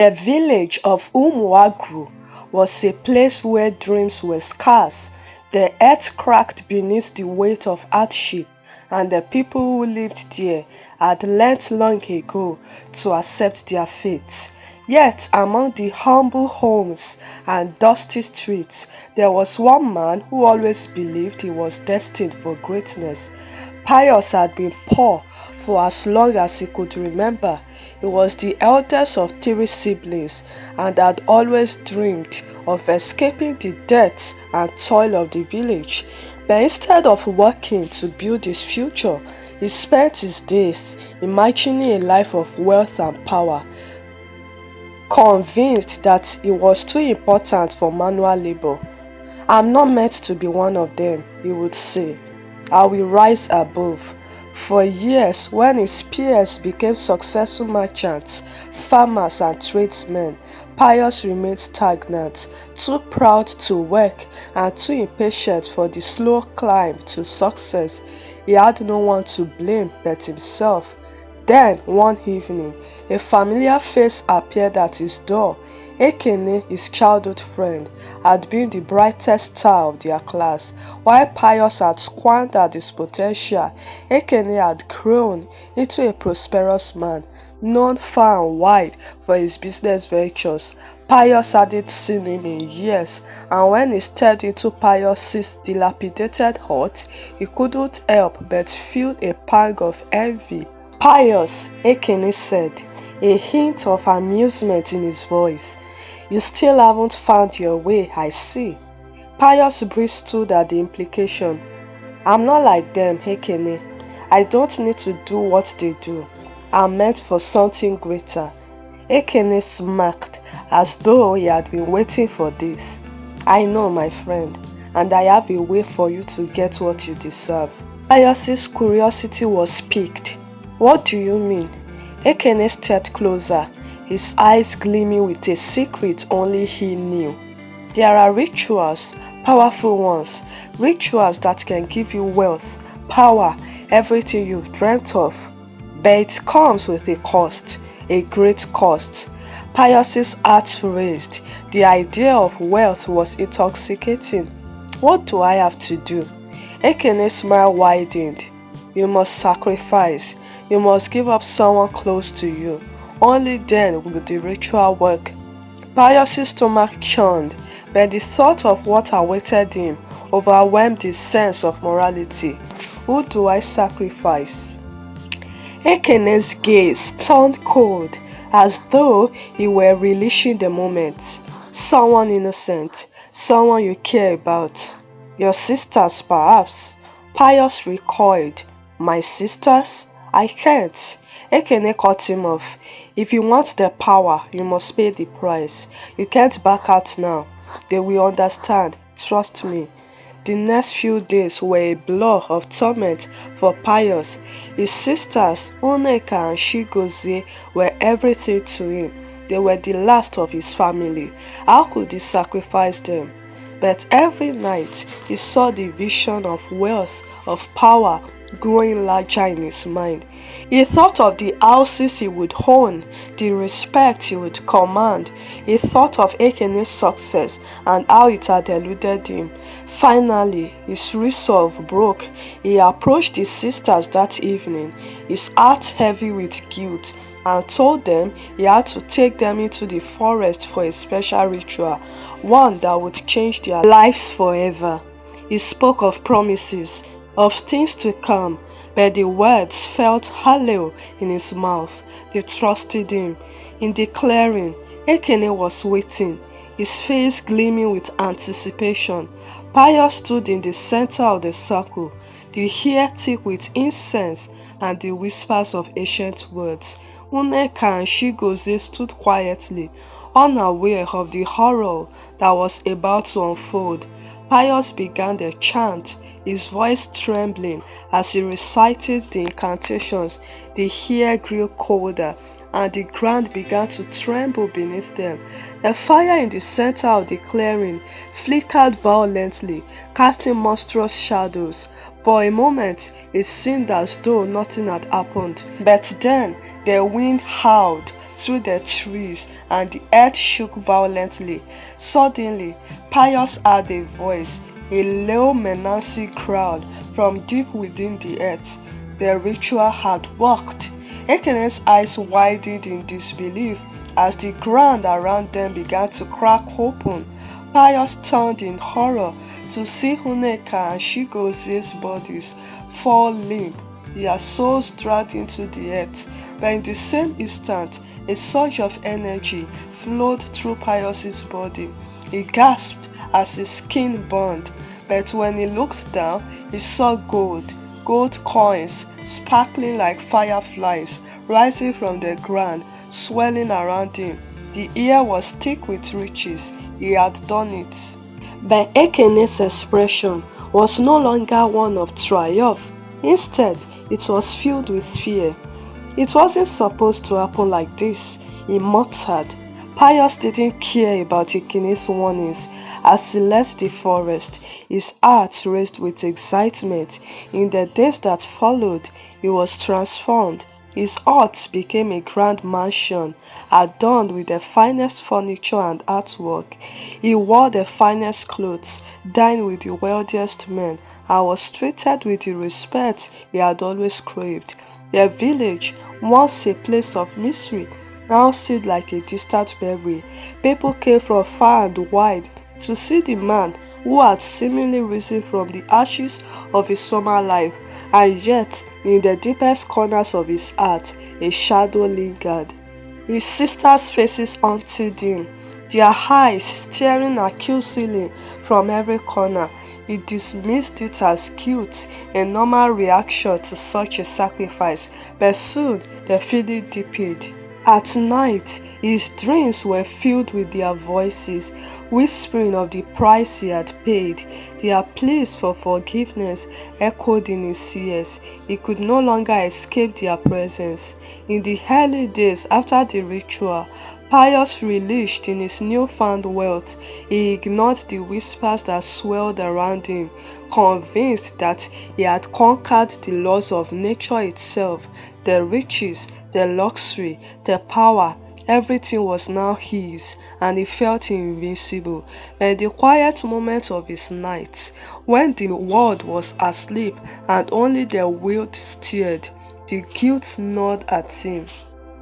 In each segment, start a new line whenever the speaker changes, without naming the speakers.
The village of Umuagwu was a place where dreams were scarce. The earth cracked beneath the weight of hardship, and the people who lived there had learnt long ago to accept their fate. Yet among the humble homes and dusty streets, there was one man who always believed he was destined for greatness. Pius had been poor for as long as he could remember. He was the eldest of three siblings and had always dreamed of escaping the death and toil of the village. But instead of working to build his future, he spent his days imagining a life of wealth and power. Convinced that it was too important for manual labor. "I'm not meant to be one of them," he would say. "I will rise above." For years, when his peers became successful merchants, farmers and tradesmen, Pius remained stagnant, too proud to work and too impatient for the slow climb to success. He had no one to blame but himself. Then, one evening, a familiar face appeared at his door. Ekene, his childhood friend, had been the brightest star of their class. While Pius had squandered his potential, Ekene had grown into a prosperous man, known far and wide for his business ventures. Pius hadn't seen him in years, and when he stepped into Pius's dilapidated hut, he couldn't help but feel a pang of envy. "Pius," Ekene said, a hint of amusement in his voice. "You still haven't found your way, I see." Pius bristled at the implication. "I'm not like them, Ekene. I don't need to do what they do. I'm meant for something greater." Ekene smirked, as though he had been waiting for this. "I know, my friend, and I have a way for you to get what you deserve." Pius's curiosity was piqued. "What do you mean?" Ekene stepped closer, his eyes gleaming with a secret only he knew. "There are rituals, powerful ones, rituals that can give you wealth, power, everything you've dreamt of. But it comes with a cost, a great cost." Pius's heart raised. The idea of wealth was intoxicating. "What do I have to do?" Ekene's smile widened. "You must sacrifice. You must give up someone close to you. Only then will the ritual work." Pius's stomach churned, but the thought of what awaited him overwhelmed his sense of morality. "Who do I sacrifice?" Ekene's gaze turned cold, as though he were relishing the moment. "Someone innocent, someone you care about. Your sisters, perhaps." Pius recoiled. "My sisters? I can't." Ekene cut him off. "If you want the power, you must pay the price. You can't back out now. They will understand. Trust me." The next few days were a blur of torment for Pius. His sisters, Nneka and Chigozie, were everything to him. They were the last of his family. How could he sacrifice them? But every night he saw the vision of wealth, of power, growing larger in his mind. He thought of the houses he would own, the respect he would command. He thought of Ekene's success and how it had eluded him. Finally, his resolve broke. He approached his sisters that evening, his heart heavy with guilt, and told them he had to take them into the forest for a special ritual, one that would change their lives forever. He spoke of promises, of things to come, but the words felt hollow in his mouth. They trusted him. In the clearing, Ekene was waiting, his face gleaming with anticipation. Pius stood in the center of the circle, the hair thick with incense and the whispers of ancient words. Nneka and Chigozie stood quietly, unaware of the horror that was about to unfold. Pius began the chant, his voice trembling as he recited the incantations. The air grew colder, and the ground began to tremble beneath them. The fire in the center of the clearing flickered violently, casting monstrous shadows. For a moment, it seemed as though nothing had happened. But then, the wind howled, through the trees, and the earth shook violently. Suddenly, Pius heard a voice, a low menacing growl from deep within the earth. The ritual had worked. Ekene's eyes widened in disbelief as the ground around them began to crack open. Pius turned in horror to see Nneka and Chigozie's bodies fall limp, their souls dragged into the earth. But in the same instant, a surge of energy flowed through Pius's body. He gasped as his skin burned, but when he looked down, he saw gold coins sparkling like fireflies rising from the ground, swelling around him. The air was thick with riches. He had done it. But Ekene's expression was no longer one of triumph. Instead, it was filled with fear. It wasn't supposed to happen like this, he muttered. Pius didn't care about Ekene's warnings. As he left the forest, his heart raced with excitement. In the days that followed, he was transformed. His hut became a grand mansion, adorned with the finest furniture and artwork. He wore the finest clothes, dined with the wealthiest men, and was treated with the respect he had always craved. The village, once a place of mystery, now seemed like a distant memory. People came from far and wide to see the man who had seemingly risen from the ashes of his former life, and yet, in the deepest corners of his heart, a shadow lingered. His sisters' faces haunted him, their eyes staring accusingly from every corner. He dismissed it as guilt, a normal reaction to such a sacrifice, but soon the feeling deepened. At night, his dreams were filled with their voices, whispering of the price he had paid. Their pleas for forgiveness echoed in his ears. He could no longer escape their presence. In the early days after the ritual, Pius relished in his newfound wealth. He ignored the whispers that swelled around him, convinced that he had conquered the laws of nature itself. The riches, the luxury, the power, everything was now his, and he felt invincible. But in the quiet moments of his nights, when the world was asleep and only the wind stirred, the guilt gnawed at him.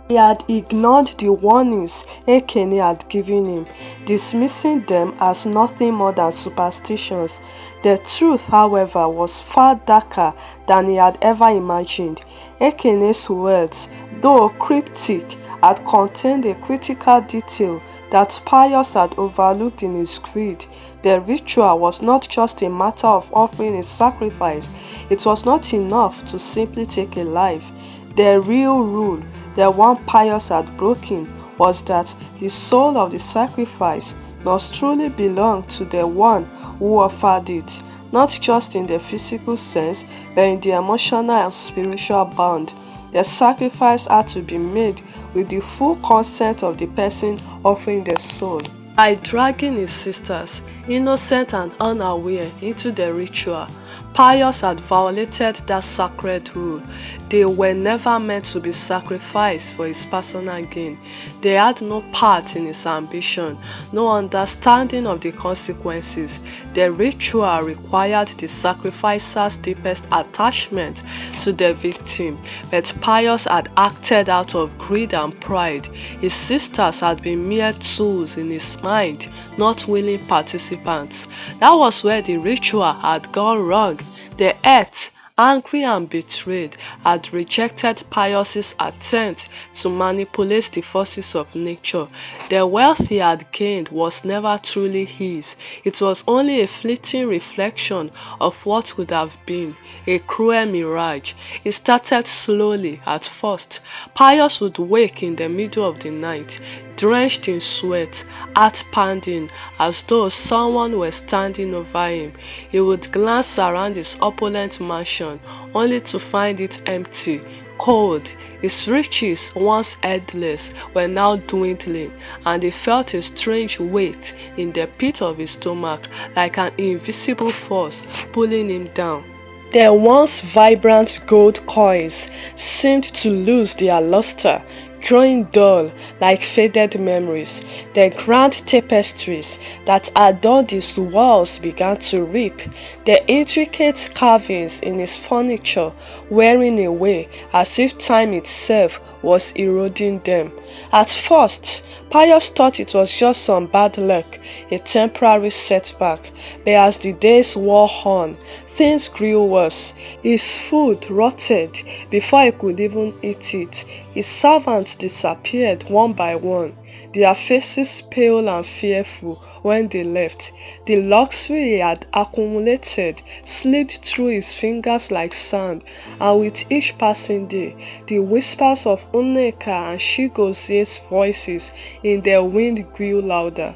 He had ignored the warnings Ekene had given him, dismissing them as nothing more than superstitions. The truth, however, was far darker than he had ever imagined. Ekene's words, though cryptic, had contained a critical detail that Pius had overlooked in his greed. The ritual was not just a matter of offering a sacrifice. It was not enough to simply take a life. The real rule, the one Pius had broken, was that the soul of the sacrifice must truly belong to the one who offered it, not just in the physical sense, but in the emotional and spiritual bond. The sacrifice had to be made with the full consent of the person offering the soul. By dragging his sisters, innocent and unaware, into the ritual, Pius had violated that sacred rule. They were never meant to be sacrificed for his personal gain. They had no part in his ambition, no understanding of the consequences. The ritual required the sacrificer's deepest attachment to the victim, but Pius had acted out of greed and pride. His sisters had been mere tools in his mind, not willing participants. That was where the ritual had gone wrong. The earth, angry and betrayed, had rejected Pius's attempt to manipulate the forces of nature. The wealth he had gained was never truly his. It was only a fleeting reflection of what could have been, a cruel mirage. It started slowly at first. Pius would wake in the middle of the night, drenched in sweat, heart pounding, as though someone were standing over him. He would glance around his opulent mansion, only to find it empty, cold. His riches, once endless, were now dwindling, and he felt a strange weight in the pit of his stomach, like an invisible force pulling him down. The once vibrant gold coins seemed to lose their luster, growing dull like faded memories. The grand tapestries that adorned his walls began to rip, the intricate carvings in his furniture wearing away as if time itself was eroding them. At first, Pius thought it was just some bad luck, a temporary setback, but as the days wore on, things grew worse. His food rotted before he could even eat it. His servants disappeared one by one, their faces pale and fearful when they left. The luxury he had accumulated slipped through his fingers like sand, and with each passing day, the whispers of Nneka and Chigozie's voices in the wind grew louder.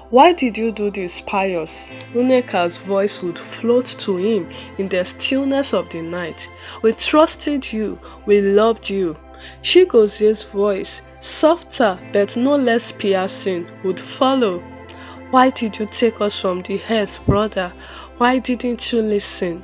Why did you do this, Pius? Nneka's voice would float to him in the stillness of the night. We trusted you, we loved you. Chigozie's voice, softer but no less piercing, would follow. Why did you take us from the earth, brother? Why didn't you listen?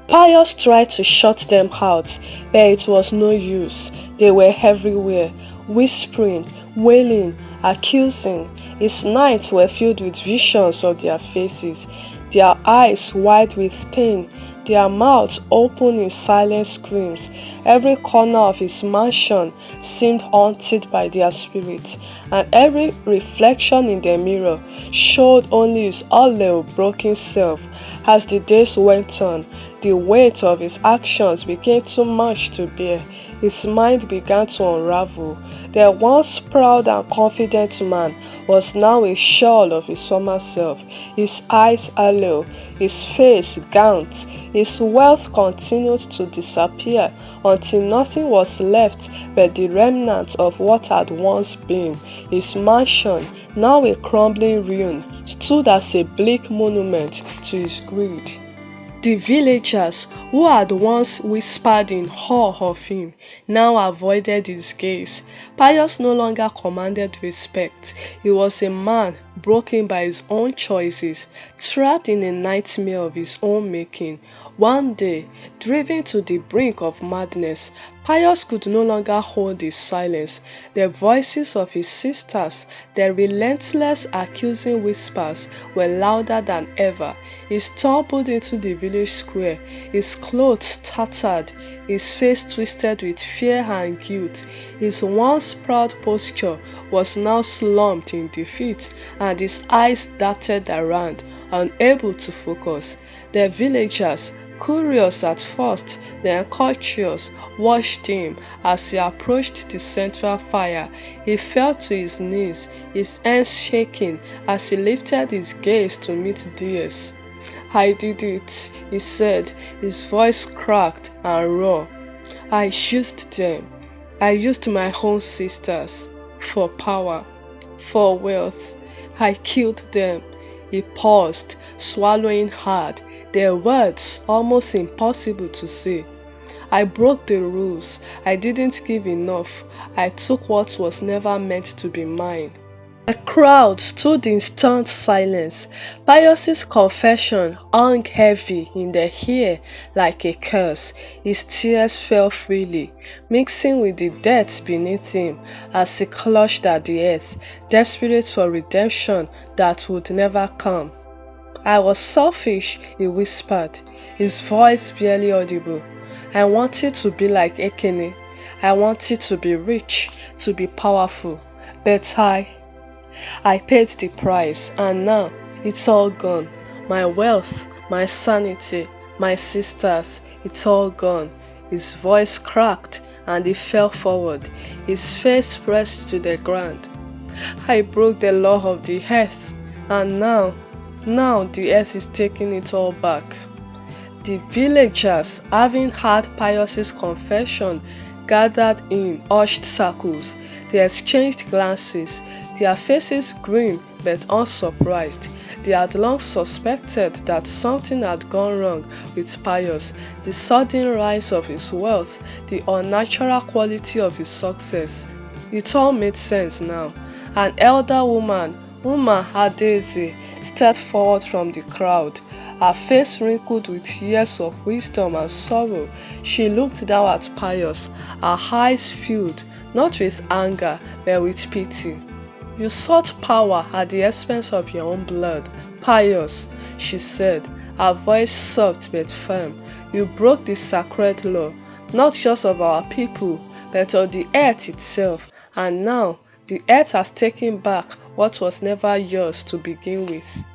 Pius tried to shut them out, but it was no use. They were everywhere, whispering, wailing, accusing. His nights were filled with visions of their faces, their eyes wide with pain, their mouths open in silent screams. Every corner of his mansion seemed haunted by their spirits, and every reflection in the mirror showed only his hollow, broken self. As the days went on, the weight of his actions became too much to bear. His mind began to unravel. The once proud and confident man was now a shell of his former self, his eyes hollow, his face gaunt. His wealth continued to disappear until nothing was left but the remnants of what had once been. His mansion, now a crumbling ruin, stood as a bleak monument to his greed. The villagers who had once whispered in awe of him now avoided his gaze. Pius no longer commanded respect. He was a man broken by his own choices, trapped in a nightmare of his own making. One day, driven to the brink of madness, Pius could no longer hold his silence. The voices of his sisters, the relentless accusing whispers, were louder than ever. He stumbled into the village square, his clothes tattered, his face twisted with fear and guilt. His once proud posture was now slumped in defeat, and his eyes darted around, unable to focus. The villagers, curious at first, then courteous, watched him as he approached the central fire. He fell to his knees, his hands shaking as he lifted his gaze to meet theirs. I did it, he said, his voice cracked and raw. I used them. I used my own sisters for power, for wealth. I killed them. He paused, swallowing hard, their words almost impossible to say. I broke the rules. I didn't give enough. I took what was never meant to be mine. The crowd stood in stunned silence. Pius's confession hung heavy in the air like a curse. His tears fell freely, mixing with the death beneath him as he clutched at the earth, desperate for redemption that would never come. I was selfish, he whispered, his voice barely audible. I wanted to be like Ekene. I wanted to be rich, to be powerful. But I paid the price, and now it's all gone. My wealth, my sanity, my sisters, it's all gone. His voice cracked and he fell forward, his face pressed to the ground. I broke the law of the earth, and now the earth is taking it all back. The villagers, having heard Pius's confession, gathered in hushed circles. They exchanged glances, their faces grim but unsurprised. They had long suspected that something had gone wrong with Pius, the sudden rise of his wealth, the unnatural quality of his success. It all made sense now. An elder woman, Uma Adeze, stepped forward from the crowd. Her face wrinkled with years of wisdom and sorrow. She looked down at Pius, her eyes filled, not with anger, but with pity. You sought power at the expense of your own blood. Pious, she said, her voice soft but firm. You broke the sacred law, not just of our people, but of the earth itself. And now, the earth has taken back what was never yours to begin with.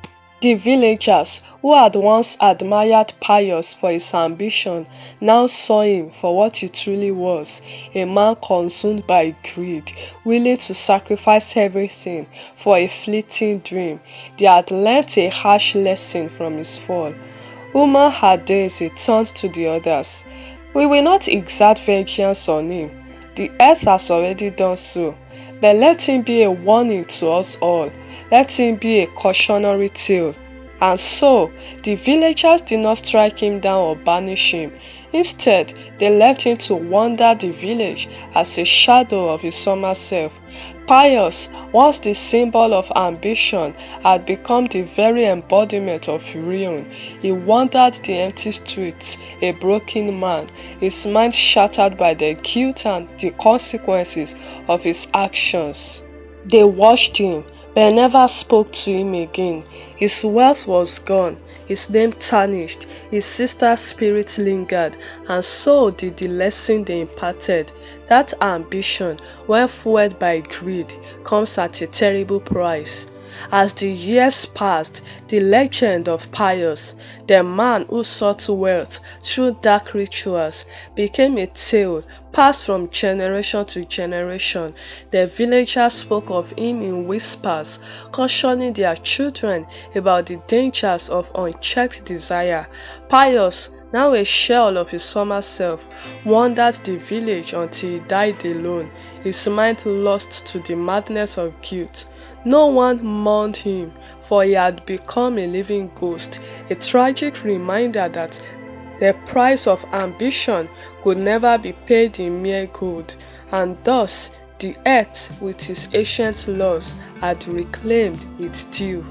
The villagers, who had once admired Pius for his ambition, now saw him for what he truly was, a man consumed by greed, willing to sacrifice everything for a fleeting dream. They had learnt a harsh lesson from his fall. Woman had days he turned to the others. We will not exact vengeance on him. The earth has already done so. But let him be a warning to us all. Let him be a cautionary tale. And so, the villagers did not strike him down or banish him. Instead, they left him to wander the village as a shadow of his former self. Pius, once the symbol of ambition, had become the very embodiment of ruin. He wandered the empty streets, a broken man, his mind shattered by the guilt and the consequences of his actions. They watched him, but never spoke to him again. His wealth was gone, his name tarnished, his sister's spirit lingered, and so did the lesson they imparted. That ambition, when fueled by greed, comes at a terrible price. As the years passed, the legend of Pius, the man who sought wealth through dark rituals, became a tale passed from generation to generation. The villagers spoke of him in whispers, cautioning their children about the dangers of unchecked desire. Pius, now a shell of his former self, wandered the village until he died alone, his mind lost to the madness of guilt. No one mourned him, for he had become a living ghost, a tragic reminder that the price of ambition could never be paid in mere gold, and thus the earth, with its ancient laws, had reclaimed its due.